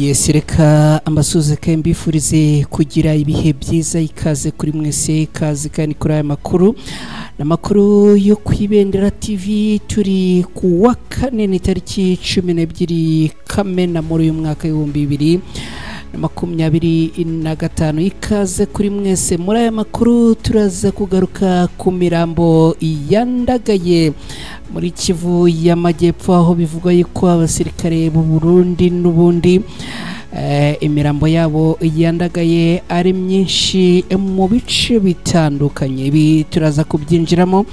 Reka ambasuze mbifurize kugira ibihe byiza, ikaze kuri mwese, ikaze kandi kuri aya makuru n'amakuru yo kwibendera TV. Turi ku wa kane ni tariki 12 Kamena muri uyu mwaka w'2025. Ikaze kuri mwese muri aya makuru. Turaza kugaruka ku mirambo yandagaye muri Kivu y'Amajyepfo, aho bivugwa yuko abasirikare b'u Burundi n'ubundi imirambo yabo yandagaye ari myinshi mu bice bitandukanye. Ibi turaza kubyinjiramo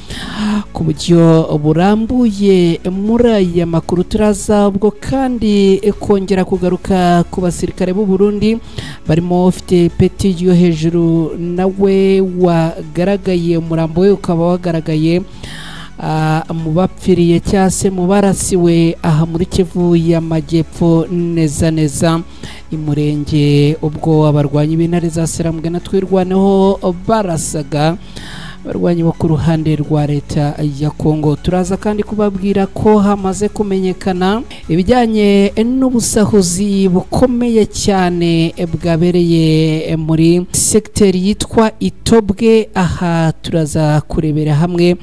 ku buryo burambuye muri aya makuru. Turaza ubwo kandi kongera kugaruka ku basirikare b'u Burundi barimo ufite peti yo hejuru nawe wagaragaye, umurambo we ukaba wagaragaye mu bapfiriye cyase mu barasiwe aha muri Kivu y'Amajyepfo neza imurenge, ubwo abarwanyi b'intare za Serambwe na twirwaneho barasaga barwanyi bo ku ruhande rwa leta ya Kongo. Turaza kandi kubabwira ko hamaze kumenyekana ibijyanye n'ubusahuzi bukomeye cyane bwabereye muri sekiteri yitwa Itobwe. Aha turaza kurebera hamwe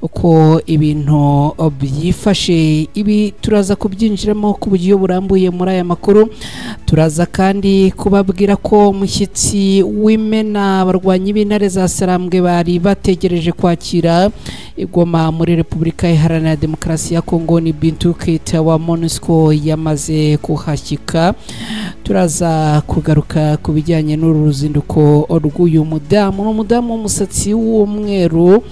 uko ibintu byifashe. Ibi turaza kubyinjiramo ku buryo burambuye muri aya makuru. Turaza kandi kubabwira ko umushyitsi w'Imena abarwanyi b'intare za Serambwe bari bategereje kwakira igoma muri Repubulika Iharanira Demokarasi ya Kongo ni Bintu Keita wa MONUSCO yamaze kuhashyika. Turaza kugaruka ku bijyanye n'uru ruzinduko rw'uyu mudamu w'umusatsi w'umweru,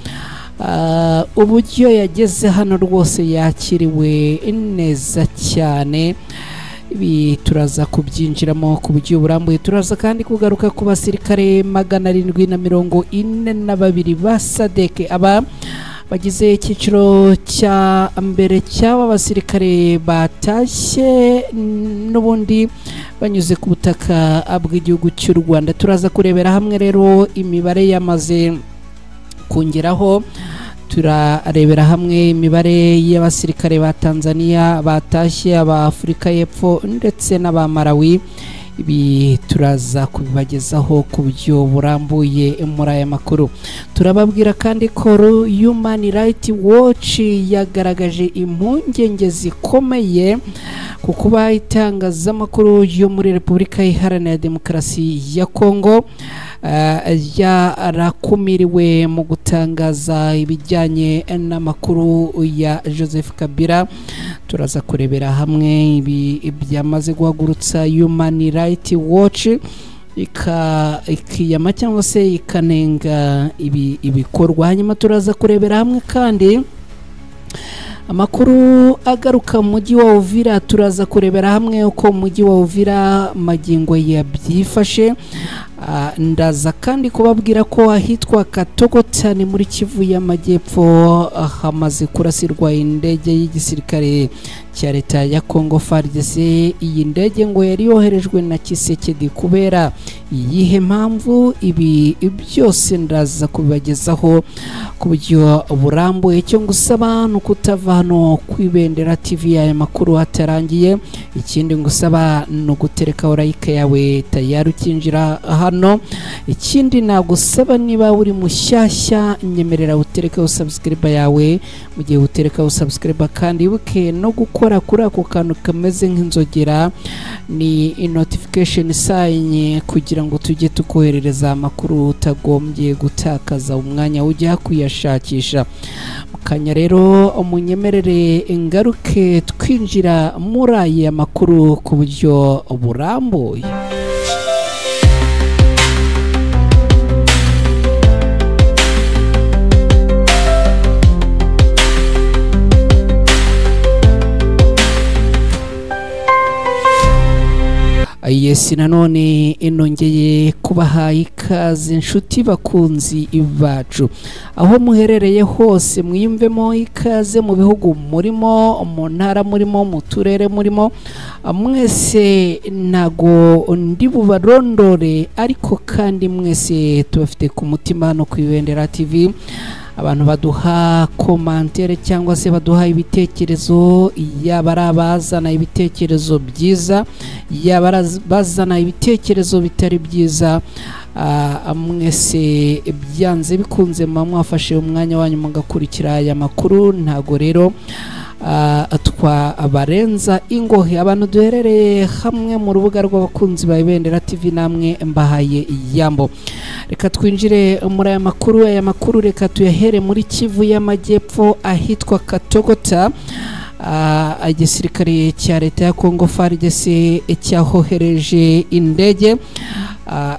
uburyo yageze hano rwose yakiriwe neza cyane. Ibi turaza kubyinjiramo ku buryo burambuye. Turaza kandi kugaruka ku basirikare 742 ba SADC aba bagize icyiciro cya mbere cy'aba basirikare batashye n'ubundi banyuze ku butaka bw'igihugu cy'u Rwanda. Turaza kurebera hamwe rero imibare yamaze kongeraho. Turarebera hamwe imibare y'abasirikare ba Tanzania batashye, aba Afurika y'Epfo ndetse n'aba Malawi. Ibi turaza kubibagezaho ku buryo burambuye muri aya makuru. Turababwira kandi ko Human Rights Watch yagaragaje impungenge zikomeye ku kuba itangazamakuru yo muri Repubulika Iharanira Demokarasi ya Kongo yarakumiriwe mu gutangaza ibijyanye n'amakuru ya Joseph Kabila. Turaza kurebera hamwe ibi byamaze guhagurutsa Human Rights Watch ikiyama cyangwa se ikanenga ibikorwa. Hanyuma turaza kurebera hamwe kandi amakuru agaruka mu mujyi wa Uvira. Turaza kurebera hamwe uko umujyi wa Uvira magingo yabyifashe. Ndaza kandi kubabwira ko ahitwa Katogotani muri Kivu y'Amajyepfo hamaze kurasirwa indege y'igisirikare cya leta ya Kongo FARDC. Iyi ndege ngo yari yoherejwe na Kisekedi kubera iyihe mpamvu? Ibi byose ndaza kubibagezaho ku buryo burambuye. Cyo ngusaba no kutava hano kwibendera TV ya makuru hatarangiye. Ikindi ngusaba no gutereka like yawe tayari ukinjira hano. Ikindi nagusaba niba uri mushyashya nyemerera utereka subscribe yawe. Mu gihe utereka subscribe kandi wibuke no gukora kuri ako kantu kameze nk'inzogera ni notification sign kugira ngo tujye tukoherereza amakuru utagombye gutakaza umwanya ujya kuyashakisha. Mukanya rero umunyemerere ngaruke twinjira muri aya makuru ku buryo burambuye. Yes, nanone inongeye kubaha ikaze inshuti bakunzi bacu aho muherereye hose. Mwiyumvemo ikaze mu bihugu murimo, mu ntara murimo, mu turere murimo. Mwese nago ndi bubarondore, ariko kandi mwese tubafite ku mutima no kwibendera TV. abantu baduha commentaire cyangwa se baduha ibitekerezo, yaba ari abazana ibitekerezo byiza, yaba bazana ibitekerezo bitari byiza, mwese byanze bikunze mwafashe umwanya wanyu mugakurikira aya makuru. Ntago rero twabarenza ingohe. Abantu duherereye hamwe mu rubuga rw'abakunzi ba Ibendera TV, namwe mbahaye iyambo. Reka twinjire muri aya makuru. Aya makuru reka tuyahere muri Kivu y'Amajyepfo ahitwa Katogota. Igisirikare cya leta ya Kongo FARDC cyahohereje indege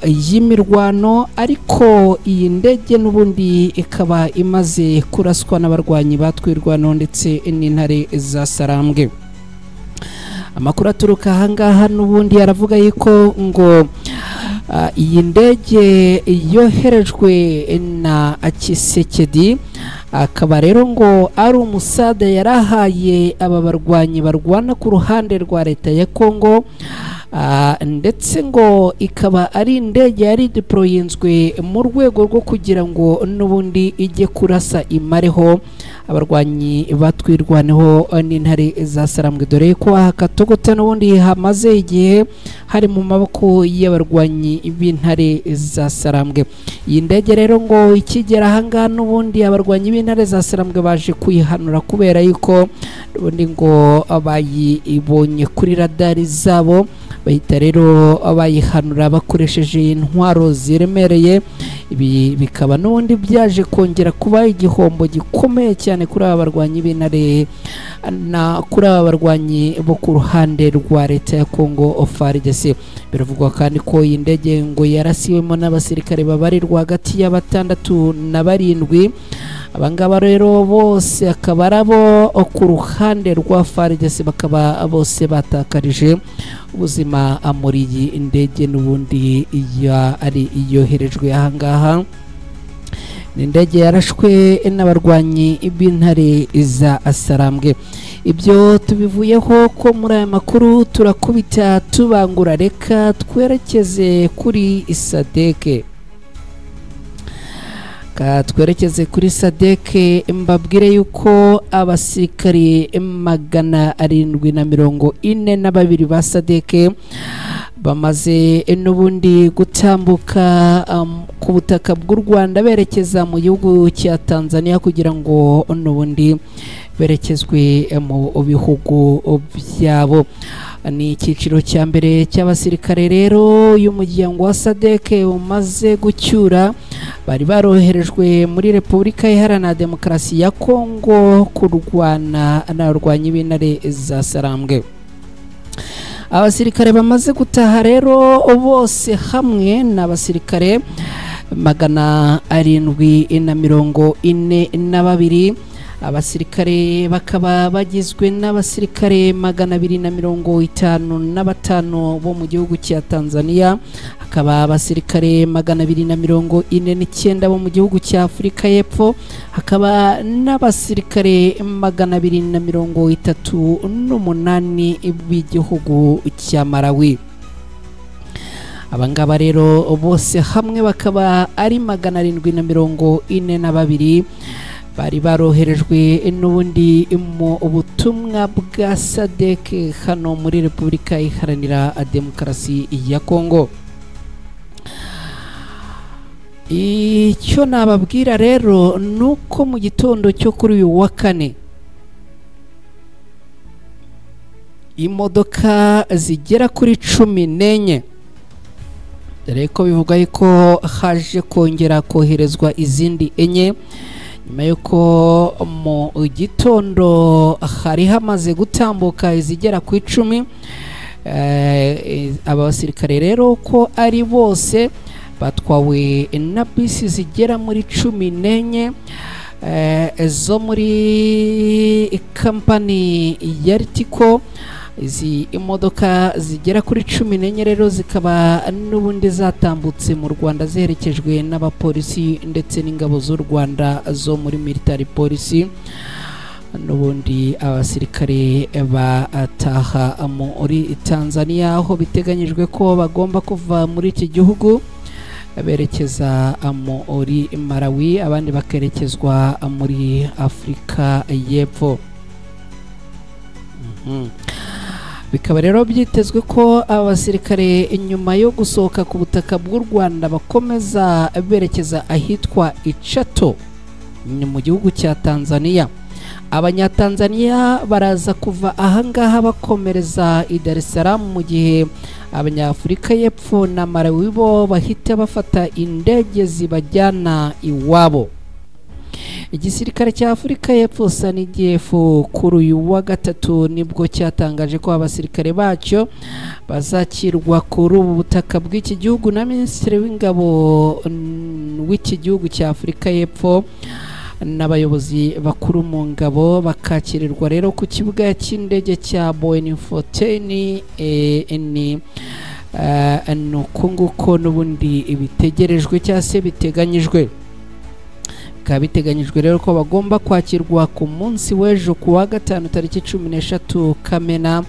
y'imirwano, ariko iyi ndege n'ubundi ikaba imaze kuraswa n'abarwanyi batwirwano ndetse n'intare za Sarambwe. Amakuru aturuka ahangaha n'ubundi aravuga yuko ngo iyi ndege yoherejwe na Tshisekedi, akaba rero ngo ari umusada yarahaye aba barwanyi barwana ku ruhande rwa leta ya Kongo, ndetse ngo ikaba ari indege yari deployinzwe mu rwego rwo kugira ngo n'ubundi ijye kurasa imareho abarwanyi batwirwaneho n'intare za Sarambwe, dore ko Katogota n'ubundi hamaze igihe hari mu maboko y'abarwanyi b'intare za Sarambwe. Iyi ndege rero ngo ikigera ahangaha n'ubundi abarwanyi b'intare za Sarambwe baje kuyihanura, kubera yuko n'ubundi ngo bayibonye kuri radari zabo, bahita rero bayihanura bakoresheje intwaro ziremereye. Ibi bikaba n'ubundi byaje kongera kuba igihombo gikomeye cyane kuri aba barwanyi b'intare na kuri aba barwanyi bo ku ruhande rwa leta ya Kongo FARDC. Biravugwa kandi ko iyi ndege ngo yarasiwemo n'abasirikare babarirwa hagati ya 6 na 7. Abangaba rero bose akaba arabo ku ruhande rwa FARDC, bakaba bose batakarije ubuzima muri iyi ndege n'ubundi ari yoherejwe ahangaha. Indege yarashwe n'abarwanyi b'intare za Sarambwe. Ibyo tubivuyeho ko muri aya makuru turakubita tubangura. Reka twerekeze kuri SADC. Twerekeze kuri SADC, mbabwire yuko abasirikari 742 ba SADC bamaze n'ubundi gutambuka ku butaka bw'u Rwanda berekeza mu gihugu cya Tanzania kugira ngo n'ubundi berekezwe mu bihugu byabo. Ni icyiciro cya mbere cy'abasirikare rero y'umuryango wa SADC umaze gucyura, bari baroherejwe muri Repubulika Iharanira Demokarasi ya Kongo kurwana n'abarwanyi b'intare za Sarambwe. Abasirikare bamaze gutaha rero bose hamwe n'abasirikare 742. Abasirikare bakaba bagizwe n'abasirikare 255 bo mu gihugu cya Tanzania, hakaba abasirikare 249 bo mu gihugu cya Afurika y'Epfo, hakaba n'abasirikare 238 b'igihugu cya Malawi. Abangaba rero bose hamwe bakaba ari 742 bari baroherejwe n'ubundi mu butumwa bwa SADC hano muri Repubulika Iharanira Demokarasi ya Kongo. Icyo nababwira rero nuko mu gitondo cyo kuri uyu wa kane imodoka zigera kuri 14, dore ko bivuga ko haje kongera koherezwa izindi 4 nyuma yuko mu gitondo hari hamaze gutambuka izigera ku 10. Abasirikare rero ko ari bose batwawe na bisi zigera muri 14 zo muri kampani ya Ritiko. Izi imodoka zigera kuri 14 rero zikaba n'ubundi zatambutse mu Rwanda ziherekejwe n'abapolisi ndetse n'ingabo z'u Rwanda zo muri military police. N'ubundi abasirikare bataha muri Tanzania, aho biteganyijwe ko bagomba kuva muri iki gihugu berekeza muri Malawi, abandi bakerekezwa muri Afurika y'Epfo. Bikaba rero byitezwe ko abasirikare nyuma yo gusohoka ku butaka bw'u Rwanda bakomeza berekeza ahitwa Ichato ni mu gihugu cya Tanzania. Abanyatanzania baraza kuva ahangaha bakomereza i Dar es Salaam, mu gihe Abanyafurika y'Epfo na Malawi bo bahita bafata indege zibajyana iwabo. Igisirikare cya Afurika y'Epfo SANIDF kuri uyu wa gatatu nibwo cyatangaje ko abasirikare bacyo bazakirwa kuri ubu butaka bw'iki gihugu na Minisitiri w'Ingabo w'iki gihugu cya Afurika y'Epfo n'abayobozi bakuru mu ngabo, bakakirirwa rero ku kibuga cy'indege cya Bloemfontein. Nuko nguko n'ubundi bitegerejwe cyangwa se biteganyijwe. Bikaba biteganyijwe rero ko bagomba kwakirwa ku munsi w'ejo ku wa gatanu tariki 13 Kamena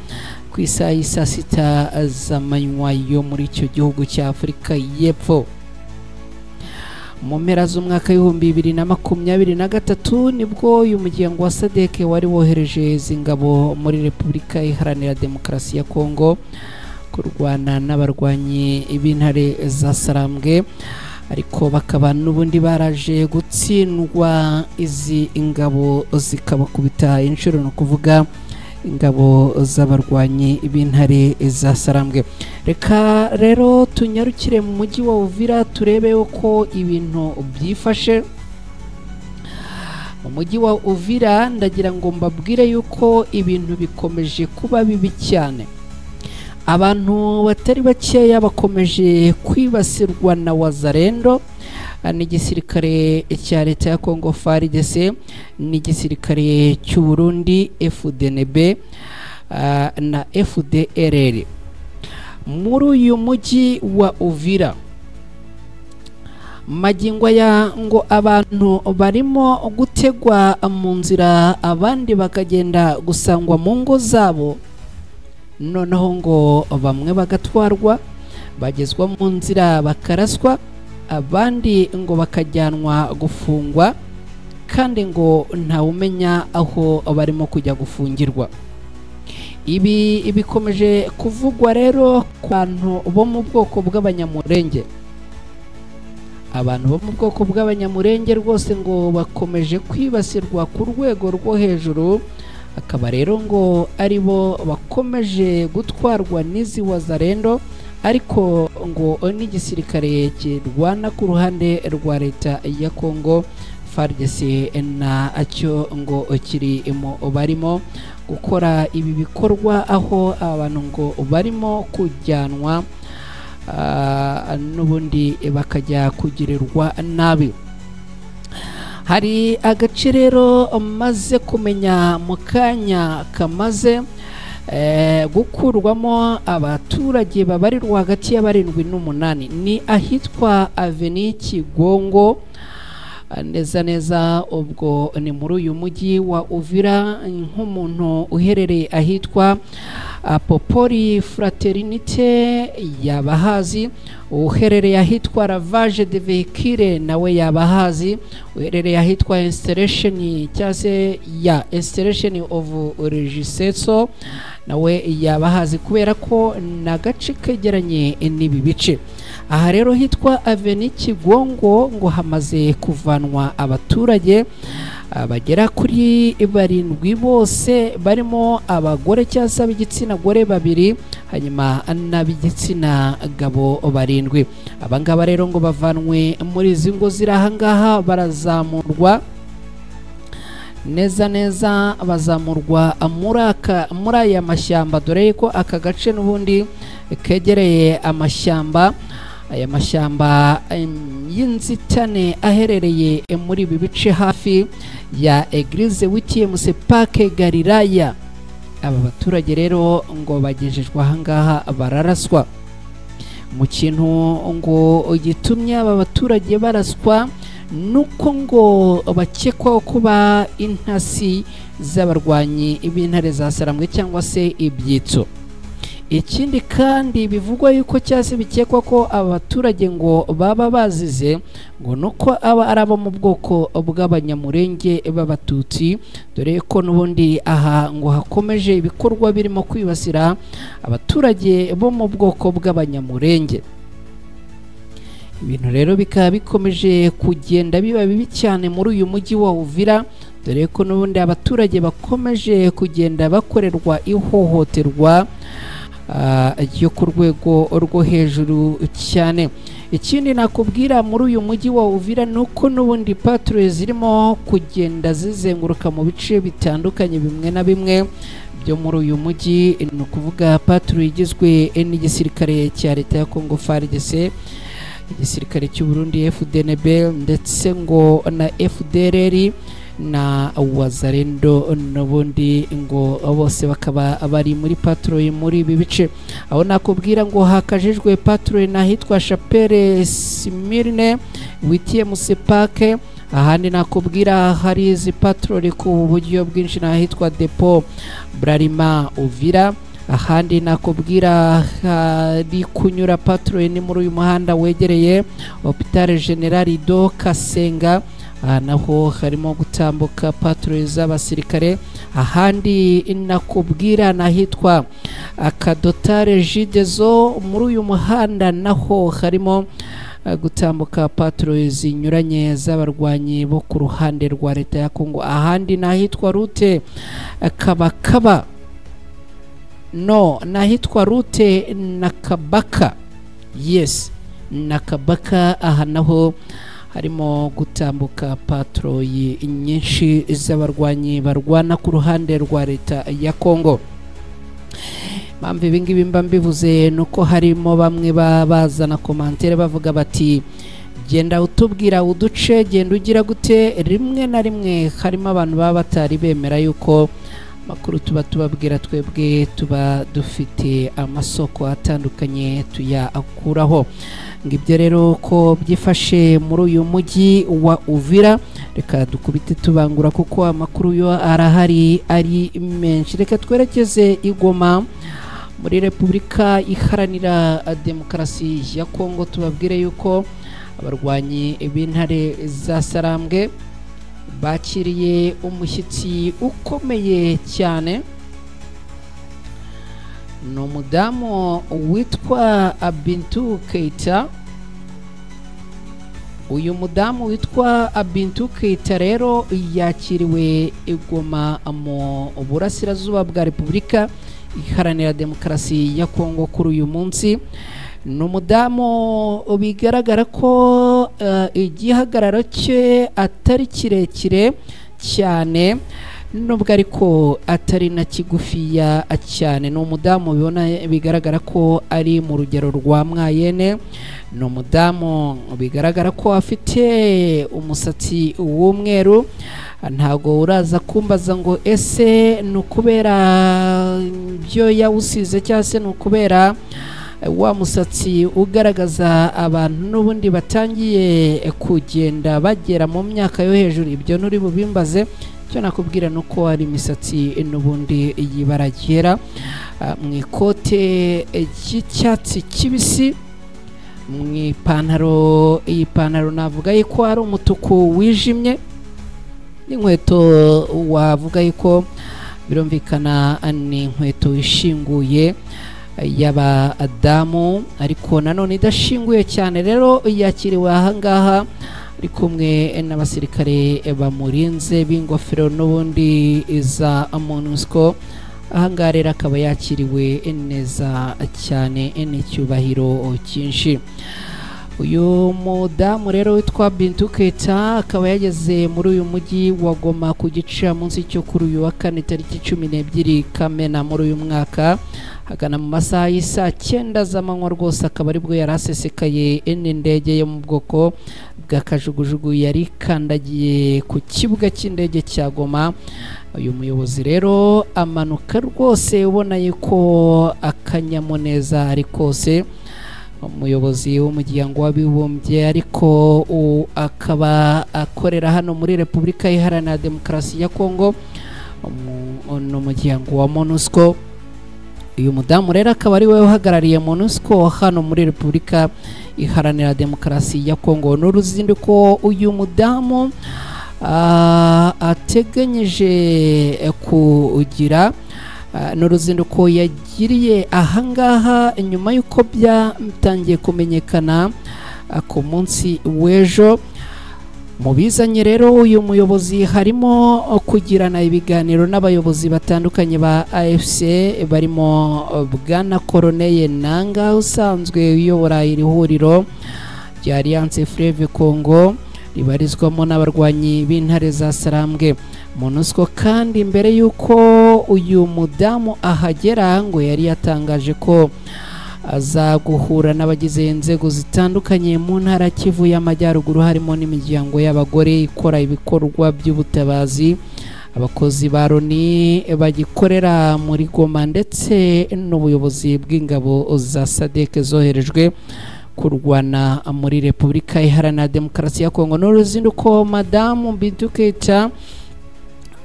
ku isaha y'isa sita z'amanywa yo muri icyo gihugu cya Afurika y'Epfo. Mu mpera z'umwaka w'ibihumbi 2023 nibwo uyu muryango wa SADC wari wohereje izi ngabo muri Repubulika Iharanira Demokarasi ya Kongo kurwana n'abarwanyi b'intare za Sarambwe, ariko bakaba n'ubundi baraje gutsindwa. Izi ingabo zikabakubita inshuro, no kuvuga ingabo z'abarwanyi b'intare za Sarambwe. Reka rero tunyarukire mu mujyi wa Uvira turebe uko ibintu byifashe mu mujyi wa Uvira. Ndagira ngo mbabwire yuko ibintu bikomeje kuba bibi cyane. Abantu batari bakeya bakomeje kwibasirwa na Wazalendo, n'igisirikare cya leta ya Kongo FARDC, n'igisirikare cy'u Burundi FDNB na FDLR muri uyu mujyi wa Uvira. Magingo ya ngo abantu barimo gutegwa mu nzira, abandi bakagenda gusangwa mu ngo zabo, noneho ngo bamwe bagatwarwa bagezwa mu nzira bakaraswa, abandi ngo bakajyanwa gufungwa, kandi ngo ntawumenya aho barimo kujya gufungirwa. Ibi bikomeje kuvugwa rero ku bantu bo mu bwoko bw'Abanyamurenge. Abantu bo mu bwoko bw'Abanyamurenge rwose ngo bakomeje kwibasirwa ku rwego rwo hejuru, akaba rero ngo ari bo bakomeje gutwarwa n'izi Wazalendo, ariko ngo n'igisirikare kirwana ku ruhande rwa leta ya Kongo FARDC na acyo ngo kiri barimo gukora ibi bikorwa, aho abantu ngo barimo kujyanwa n'ubundi bakajya kugirirwa nabi. Hari agace rero maze kumenya mu kanya kamaze gukurwamo abaturage babarirwa hagati ya 7 n'8, ni ahitwa Avenue Kigongo, neza ubwo ni muri uyu mujyi wa Uvira. Nk'umuntu uherereye ahitwa Popoli Fraternité yabahazi, uherereye ahitwa Lavage de Véhicules nawe yabahazi, uherereye ahitwa Installation cyase ya Installation of Regiseso nawe yabahazi, kubera ko nagace kegeranye n'ibi bice. Aha rero hitwa Avenue Kigongo ngo hamaze kuvanwa abaturage bagera kuri 7 bose, barimo abagore cyangwa ab'igitsina gore 2, hanyuma n'ab'igitsina gabo 7. Abangaba rero ngo bavanwe muri izi ngo ziri ahangaha, barazamurwa neza bazamurwa muri aya mashyamba, dore ko aka gace n'ubundi kegereye amashyamba. Aya mashyamba y'inzitane aherereye muri ibi bice hafi ya Eglise WTMC Park Galilaya. Aba baturage rero ngo bagejejwe ahangaha bararaswa. Mu kintu ngo gitumye aba baturage baraswa nuko ngo bakekwaho kuba intasi z'abarwanyi b'intare za Sarambwe cyangwa se ibyitso. ikindi kandi bivugwa yuko cyase bikekwa ko abaturage ngo baba bazize ngo nuko aba araba mu bwoko bw'abanyamurenge b'abatutsi, dore ko n'ubundi aha ngo hakomeje ibikorwa birimo kwibasira abaturage bo mu bwoko bw'abanyamurenge. Ibintu rero bikaba bikomeje kugenda biba bibi cyane muri uyu mujyi wa Uvira, dore ko n'ubundi abaturage bakomeje kugenda bakorerwa ihohoterwa ryo ku rwego rwo hejuru cyane. Ikindi nakubwira muri uyu mujyi wa Uvira nuko n'ubundi patrouille zirimo kugenda zizenguruka mu bice bitandukanye bimwe na bimwe byo muri uyu mujyi, ni ukuvuga patrouille igizwe n'igisirikare cya leta ya Congo FARDC, igisirikare cy'u Burundi FDNB ndetse ngo na FDLR na Wazalendo, n'ubundi ngo bose bakaba bari muri patrouille muri ibi bice. Aho nakubwira ngo hakajijwe patrouille n'ahitwa Chapelle Simirne witiye Musepake. Ahandi nakubwira hari izi patrouille ku buryo bwinshi n'ahitwa Depot Bralima Uvira. Ahandi nakubwira hari kunyura patrouille ni muri uyu muhanda wegereye Hopital General do Kasenga, naho harimo gutambuka patrouille z'abasirikare. Ahandi nakubwira nahitwa Akadotare Jidezo, muri uyu muhanda naho harimo gutambuka patrouille zinyuranye z'abarwanyi bo ku ruhande rwa leta ya Kongo. Ahandi nahitwa Route Kabakaba, nahitwa Route Nakabaka, yes Nakabaka, aha naho harimo gutambuka patrouille nyinshi z'abarwanyi barwana ku ruhande rwa leta ya Kongo. Mpamvu ibingibi mba mbivuze nuko harimo bamwe bazana komantere bavuga bati genda utubwira uduce, genda ugira gute. Rimwe na rimwe harimo abantu baba batari bemera yuko makuru tuba tubabwira twebwe tuba dufite amasoko atandukanye tuyakuraho. Ngibyo rero ko byifashe muri uyu mujyi wa Uvira, reka dukubite tubangura kuko amakuru yo arahari ari menshi. Reka twerekeze i Goma muri Repubulika Iharanira Demokarasi ya Kongo, tubabwire yuko abarwanyi b'intare za Sarambwe bakiriye umushyitsi ukomeye cyane. ni umudamu witwa Bintou Keita. Uyu mudamu witwa Bintou Keita rero yakiriwe igoma mu burasirazuba bwa Repubulika Iharanira Demokarasi ya Kongo kuri uyu munsi. Ni umudamu bigaragara ko igihagararo cye atari kirekire cyane, nubwo ariko atari na kigufiya cyane. Ni umudamu bigaragara ko ari mu rugero rwa mwayene. Ni umudamu bigaragara ko afite umusatsi w'umweru. Ntago uraza kumbaza ngo ese ni ukubera byo yawusize cyangwa se ni ukubera wa musatsi ugaragaza abantu n'ubundi batangiye kugenda bagera mu myaka yo hejuru. Ibyo nuri bubimbaze, cyo nakubwira nuko ari imisatsi n'ubundi y'ibara ryera, mu ikote cy'icyatsi kibisi, mu ipantaro. Iyi pantaro navuga yuko ari umutuku wijimye, n'inkweto wavuga yuko birumvikana ni inkweto ishinguye y'abadamu ariko nanone idashinguye cyane. Rero yakiriwe ahangaha ari kumwe n'abasirikare bamurinze b'ingofero n'ubundi za MONUSCO. Ahangaha rero akaba yakiriwe neza cyane n'icyubahiro cyinshi. Uyu mudamu rero witwa Bintou Keita akaba yageze muri uyu mujyi wa Goma ku gicamunsi cyo kuri uyu wa kane tariki 12 Kamena muri uyu mwaka, hagana mu masaha y'isa 9 z'amanywa rwose. Akaba aribwo yari asesekaye n'indege yo mu bwoko bwa kajugujugu yari kandagiye ku kibuga cy'indege cya Goma. Uyu muyobozi rero amanuka rwose ubona yuko akanyamuneza ari kose. Umuyobozi w'umuryango w'abibumbye ariko akaba akorera hano muri Repubulika Iharanira Demokarasi ya Kongo, n'umuryango wa MONUSCO. uyu mudamu rero akaba ari we uhagarariye MONUSCO hano muri Repubulika Iharanira Demokarasi ya Kongo. N'uruzinduko uyu mudamu ateganyije kugira n'uruzinduko yagiriye ahangaha nyuma y'uko byatangiye kumenyekana ku munsi w'ejo. Mu bizanye rero uyu muyobozi harimo kugirana ibiganiro n'abayobozi batandukanye ba AFC barimo Bwana Corneille Nangaa usanzwe uyobora iri huriro rya Alliance Fleuve Congo ribarizwamo n'abarwanyi b'intare za Sarambwe. MONUSCO kandi mbere y'uko uyu mudamu ahagera ngo yari yatangaje ko aza guhura n'abagize inzego zitandukanye mu ntara Kivu y'Amajyaruguru harimo n'imiryango y'abagore ikora ibikorwa by'ubutabazi, abakozi ba Loni bagikorera muri Goma ndetse n'ubuyobozi bw'ingabo za SADC zoherejwe kurwana muri Repubulika Iharanira Demokarasi ya Kongo. N'uruzinduko Madamu Bintou Keita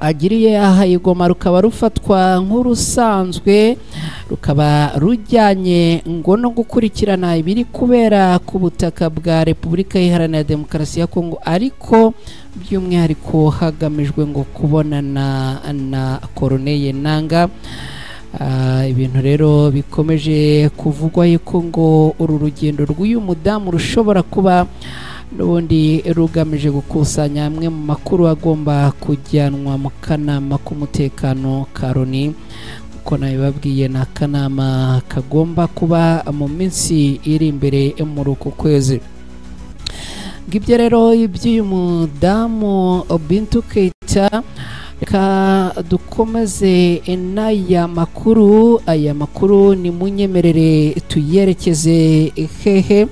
agiriye aha i Goma rukaba rufatwa nk'urusanzwe, rukaba rujyanye ngo no gukurikirana ibiri kubera ku butaka bwa Repubulika Iharanira Demokarasi ya Kongo, ariko by'umwihariko hagamijwe ngo kubonana na Corneille Nangaa. Ibintu rero bikomeje kuvugwa yuko ngo uru rugendo rw'uyu mudamu rushobora kuba n'ubundi rugamije gukusanya amwe mu makuru agomba kujyanwa mu kanama k'umutekano ka Loni. Uko nabibabwiye ni akanama kagomba kuba mu minsi iri imbere muri uku kwezi. Ngibyo rero iby'uyu mudamu Bintou Keita. Reka dukomeze n'aya makuru. Aya makuru ni munyemerere tuyerekeze hehe?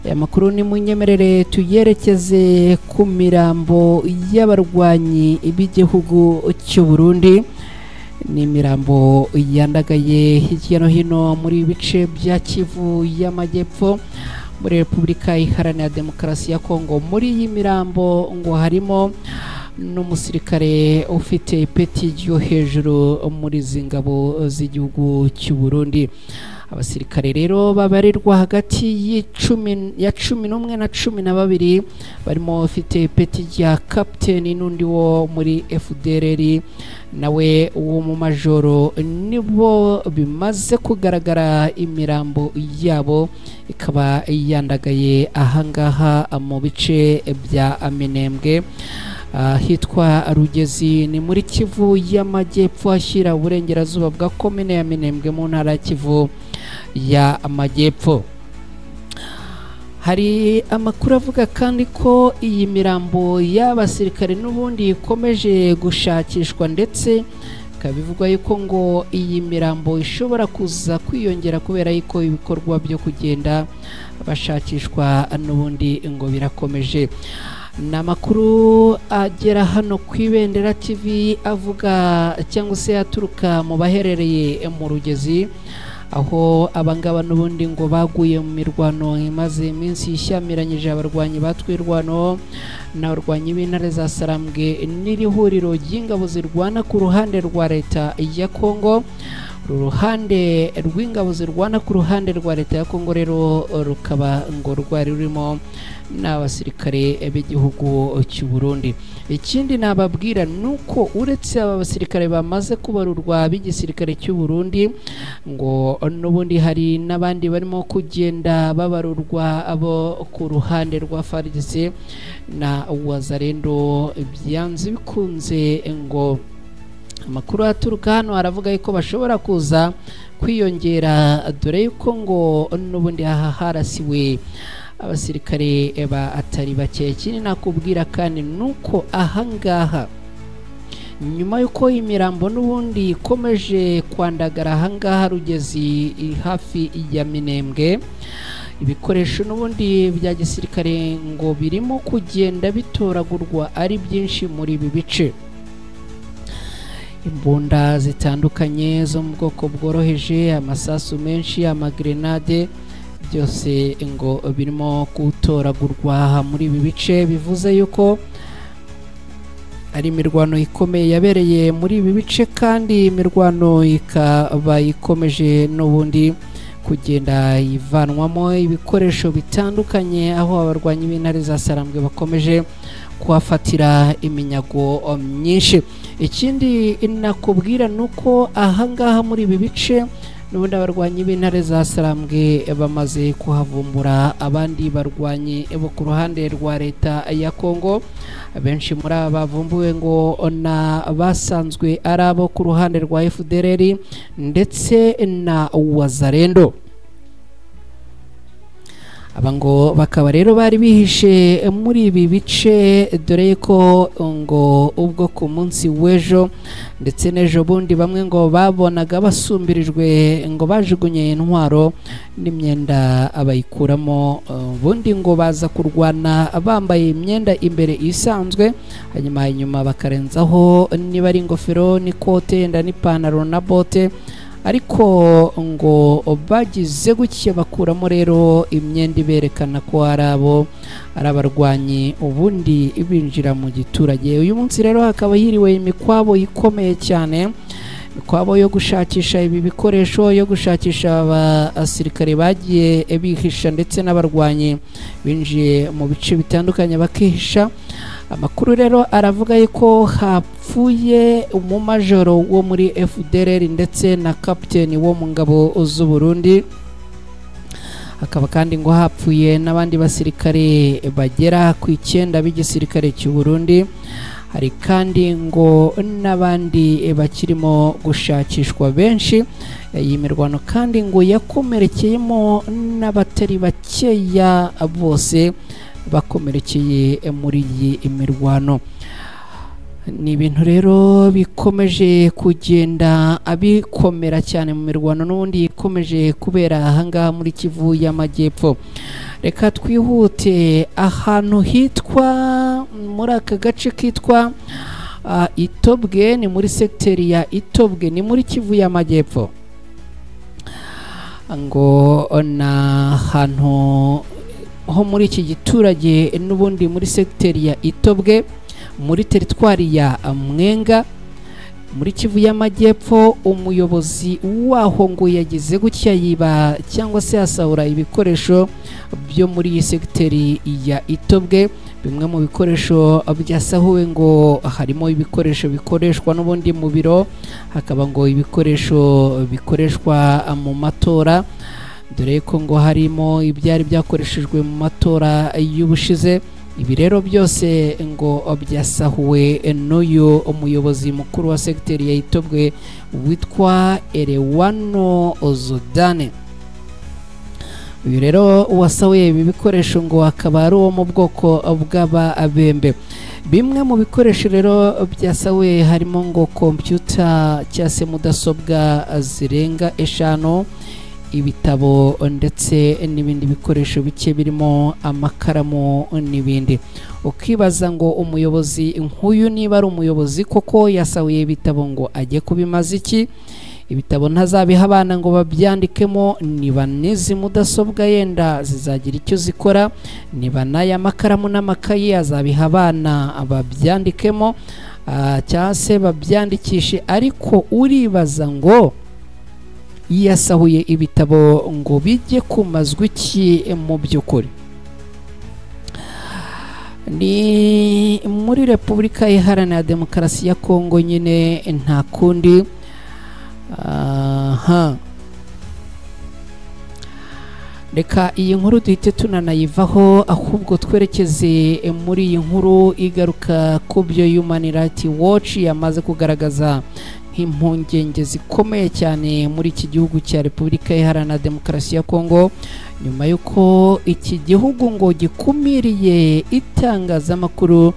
Aya makuru ni munyemerere tuyerekeze ku mirambo y'abarwanyi b'igihugu cy'u Burundi. Ni imirambo yandagaye hirya no hino muri bice bya Kivu y'Amajyepfo muri Repubulika Iharanira Demokarasi ya Kongo. Muri iyi mirambo ngo harimo n'umusirikare ufite ipeti ryo hejuru muri zingabo z'igihugu cy'u Burundi. Abasirikare rero babarirwa hagati ya 11 na 12 barimo ufite ipeti rya kapiteni n'undi wo muri FDLR nawe wo mu majoro, nibo bimaze kugaragara imirambo yabo ikaba yandagaye ahangaha mu bice bya Minembwe. Hitwa Rugezi ni muri Kivu y'Amajyepfo ashyira uburengerazuba bwa komine ya Minembwe mu ntara ya Kivu y'Amajyepfo. Hari amakuru avuga kandi ko iyi mirambo y'abasirikare n'ubundi ikomeje gushakishwa, ndetse bivugwa yuko ngo iyi mirambo ishobora kuza kwiyongera kubera yuko ibikorwa byo kugenda bashakishwa n'ubundi ngo birakomeje. Ni amakuru agera hano ku Ibendera TV avuga cyangwa se aturuka mu baherereye mu Rugezi, aho abangaba n'ubundi ngo baguye mu mirwano imaze iminsi ishyamiranyije abarwanyi batwirwano n'abarwanyi b'intare za Sarambwe n'iri huriro ry'ingabo zirwana ku ruhande rwa leta ya Kongo. Uruhande rw'ingabo zirwana ku ruhande rwa leta ya Kongo rero rukaba ngo rwari rurimo n'abasirikare b'igihugu cy'u Burundi. Ikindi nababwira nuko uretse aba basirikare bamaze kubarurwa b'igisirikare cy'u Burundi, ngo n'ubundi hari n'abandi barimo kugenda babarurwa abo ku ruhande rwa FARDC na Wazalendo. Byanze bikunze ngo amakuru aturuka hano aravuga yuko bashobora kuza kwiyongera, dore yuko ngo n'ubundi harasiwe abasirikare atari bake. Ikindi nakubwira kandi nuko ahangaha nyuma yuko imirambo n'ubundi ikomeje kwandagara ahangaha Rugezi hafi ya Minembwe, ibikoresho n'ubundi bya gisirikare ngo birimo kugenda bitoragurwa ari byinshi muri ibi bice. Imbunda zitandukanye zo mu bwoko bworoheje, amasasu menshi, amagrenade, byose ngo birimo gutoragurwa muri ibi bice, bivuze yuko ari imirwano ikomeye yabereye muri ibi bice, kandi imirwano ikaba ikomeje n'ubundi kugenda ivanwamo ibikoresho bitandukanye, aho abarwanyi b'intare za Sarambwe bakomeje kuhafatira iminyago myinshi. Ikindi nakubwira nuko ahangaha muri ibi bice n'ubundi abarwanyi b'intare za Sarambwe bamaze kuhavumbura abandi barwanyi bo ku ruhande rwa leta ya Kongo. Benshi muri aba bavumbuwe ngo na basanzwe ari abo ku ruhande rwa FDLR ndetse na Wazalendo. Aba ngo bakaba rero bari bihishe muri ibi bice, dore ko ngo ubwo ku munsi w'ejo ndetse n'ejo bundi bamwe ngo babonaga basumbirijwe, ngo bajugunye intwaro n'imyenda abayikuramo, ubundi ngo baza kurwana bambaye imyenda imbere isanzwe, hanyuma bakarenzaho niba ari ingofero n'ikote yenda n'ipantaro na bote, ariko ngo bagize gutya bakuramo rero imyenda iberekana ko ari abarwanyi, ubundi binjira mu giturage. Uyu munsi rero hakaba hiriwe imikwabo ikomeye cyane, imikwabo yo gushakisha ibi bikoresho, yo gushakisha abasirikare bagiye bihisha ndetse n'abarwanyi binjiye mu bice bitandukanye bakihisha. Amakuru rero aravuga yuko hapfuye umumajoro wo muri FDLR ndetse na kapiteni wo mu ngabo z'u Burundi, hakaba kandi ngo hapfuye n'abandi basirikare bagera ku 9 b'igisirikare cy'u Burundi. Hari kandi ngo n'abandi bakirimo gushakishwa benshi. Iyi mirwano kandi ngo yakomerekeyemo n'abatari bakeya, bose bakomerekeye muri iyi imirwano. Ni ibintu rero bikomeje kugenda abikomera cyane mu mirwano n'ubundi ikomeje kubera ahangaha muri Kivu y'Amajyepfo. Reka twihute ahantu hitwa muri aka gace kitwa Itobwe, ni muri sekiteri ya Itobwe, ni muri Kivu y'Amajyepfo. Ngo na hantu ho muri iki giturage n'ubundi muri sekiteri ya Itobwe muri teritwari ya Mwenga muri Kivu y'Amajyepfo, umuyobozi waho ngo yagize gutya yiba cyangwa se asahura ibikoresho byo muri iyi sekiteri ya Itobwe. Bimwe mu bikoresho byasahuwe ngo harimo ibikoresho bikoreshwa n'ubundi mu biro, hakaba ngo ibikoresho bikoreshwa mu matora, dore ko ngo harimo ibyari byakoreshejwe mu matora y'ubushize. Ibi rero byose ngo byasahuwe n'uyu umuyobozi mukuru wa sekiteri ya Itobwe witwa Elewano Ozodane. Uyu rero wasahuye ibi bikoresho ngo akaba ari uwo mu bwoko bw'Ababembe. Bimwe mu bikoresho rero byasahuye harimo ngo kompyuta cyangwa se mudasobwa zirenga 5, ibitabo ndetse n'ibindi bikoresho bike birimo amakaramu n'ibindi. Ukibaza ngo umuyobozi nk'uyu niba ari umuyobozi koko yasahuye ibitabo ngo ajye kubimaza iki? Ibitabo ntazabiha abana ngo babyandikemo, niba n'izi mudasobwa yenda zizagira icyo zikora, niba n'aya makaramu n'amakayi azabiha abana babyandikemo cyangwa se babyandikishe. Ariko uribaza ngo yasahuye ibitabo ngo bijye kumazwa iki mu by'ukuri? Ni muri Repubulika Iharanira Demokarasi ya Kongo nyine, nta kundi. Reka iyi nkuru duhite tunanayivaho, ahubwo twerekeze muri iyi nkuru igaruka ku byo Human Rights Watch yamaze kugaragaza nk'impungenge zikomeye cyane muri iki gihugu cya Repubulika Iharanira Demokarasi ya Kongo, nyuma y'uko iki gihugu ngo gikumiriye itangazamakuru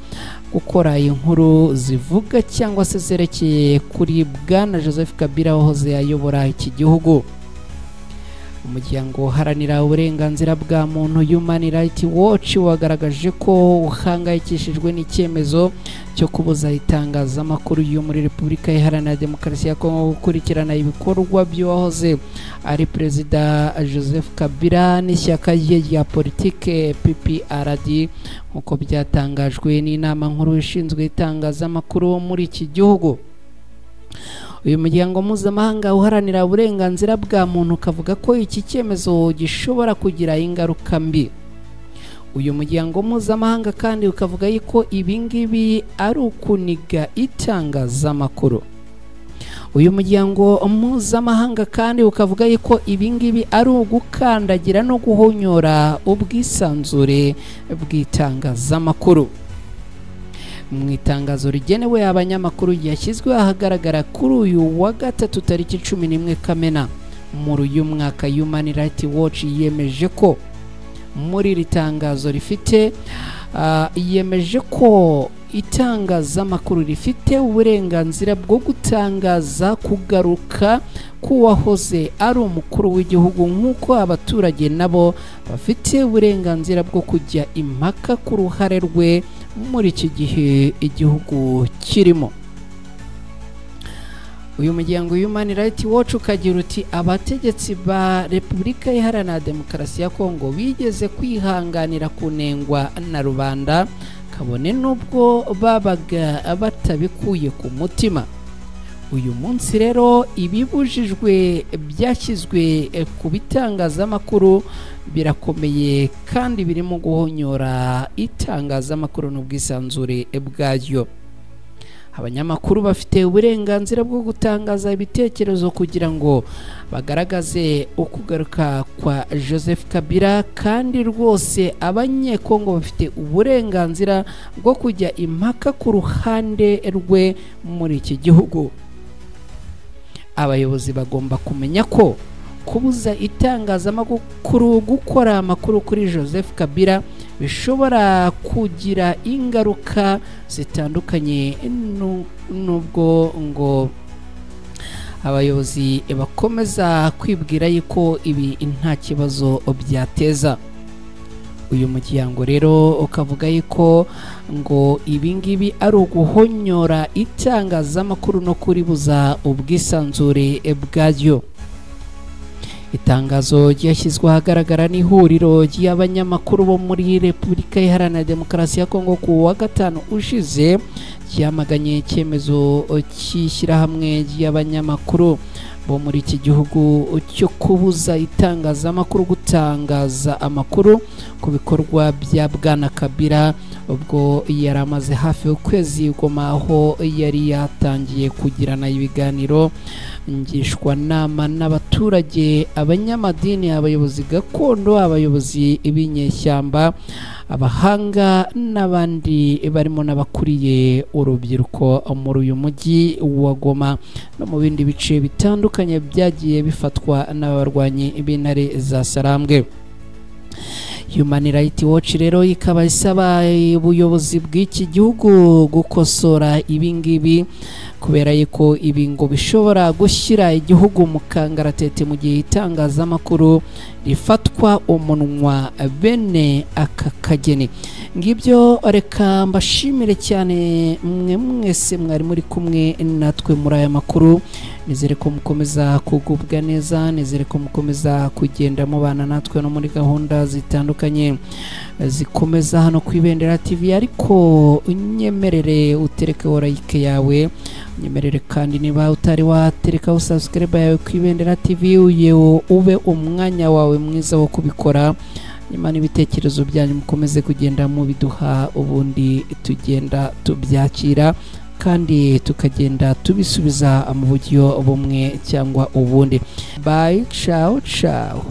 gukora inkuru zivuga cyangwa se zerekeye kuri Bwana Joseph Kabila wahoze ayobora iki gihugu. umuryango uharanira uburenganzira bwa muntu Human Rights Watch wagaragaje ko uhangayikishijwe n'icyemezo cyo kubuza itangazamakuru yo muri Repubulika Iharanira Demokarasi ya Kongo gukurikirana ibikorwa by'uwahoze ari Perezida Joseph Kabila n'ishyaka rye rya politike PPRD nk'uko byatangajwe n'inama nkuru ishinzwe itangazamakuru muri iki gihugu. Uyu muryango mpuzamahanga uharanira uburenganzira bwa muntu kavuga ko iki cyemezo gishobora kugira ingaruka mbi. Uyu muryango mpuzamahanga kandi ukavuga yuko ibingibi ari ukuniga itangazamakuru. Uyu muryango mpuzamahanga kandi ukavuga yuko ibingibi ari ugukandagira no guhonyora ubwisanzure bw'itangazamakuru. Mu itangazo rigenewe abanyamakuru ryashyizwe ahagaragara kuri uyu wa gatatu tariki 11 Kamena muri uyu mwaka, Human Rights Watch yemeje ko muri iri tangazo yemeje ko itangazamakuru rifite uburenganzira bwo gutangaza kugaruka k'uwahoze ari umukuru w'igihugu, nk'uko abaturage nabo bafite uburenganzira bwo kujya impaka ku ruhare rwe muri iki gihe igihugu kirimo. Uyu muryango Human Rights Watch ukagira uti abategetsi ba Repubulika Iharanira Demokarasi ya Kongo bigeze kwihanganira kunengwa na rubanda kabone nubwo babaga batabikuye ku mutima. Uyu munsi rero ibibujijwe byashyizwe ku bitangazamakuru birakomeye kandi birimo guhonyora itangazamakuru n'ubwisanzure bwaryo. Abanyamakuru bafite uburenganzira bwo gutangaza ibitekerezo kugira ngo bagaragaze ukugaruka kwa Joseph Kabila, kandi rwose abanyekongo bafite uburenganzira bwo kujya impaka ku ruhande rwe muri iki gihugu. Abayobozi bagomba kumenya ko kubuza itangazamakuru gukora amakuru kuri Joseph Kabila bishobora kugira ingaruka zitandukanye, nubwo ngo abayobozi bakomeza kwibwira yuko ibi nta kibazo byateza. Uyu muryango rero ukavuga yuko ngo ibingibi ari uguhonyora itangazamakuru no kuribuza ubwisanzure bwaryo. Itangazo ryashyizwe ahagaragara n'ihuriro ry'abanyamakuru bo muri Repubulika Iharanira Demokarasi ya Kongo ku wa gatanu ushize ryamaganye icyemezo cy'ishyirahamwe ry'abanyamakuru bo muri iki gihugu cyo kubuza itangazamakuru gutangaza amakuru ku bikorwa bya Bwana Kabila ubwo yari amaze hafi ukwezi Goma, aho yari yatangiye kugirana ibiganiro ngishwanama n'abaturage, abanyamadini, abayobozi gakondo, abayobozi b'inyeshyamba, abahanga n'abandi barimo n'abakuriye urubyiruko muri uyu mujyi wa Goma no mu bindi bice bitandukanye byagiye bifatwa n'abarwanyi b'intare za Sarambwe. Human Rights Watch rero ikaba isaba ubuyobozi bw'iki gihugu gukosora ibingibi kubera yuko ibi ngo bishobora gushyira igihugu mu kangaratete mu gihe itangazamakuru rifatwa umunwa bene aka kageni. Ngibyo reka mbashimire cyane mwe mwese mwari muri kumwe natwe muri aya makuru. Nizere ko mukomeza kugubwa neza, nizere ko mukomeza kugenda mubana natwe no muri gahunda zitandukanye zikomeza hano ku Ibendera TV, ariko unyemerere utereke like yawe, unyemerere kandi niba utari watereka subscribe yawe ku Ibendera TV ube umwanya wawe mwiza wo kubikora. Nyuma n'ibitekerezo byanyu mukomeze kugenda mu biduha, ubundi tugenda tubyakira kandi tukagenda tubisubiza mu buryo bumwe cyangwa ubundi. Bye, ciao ciao.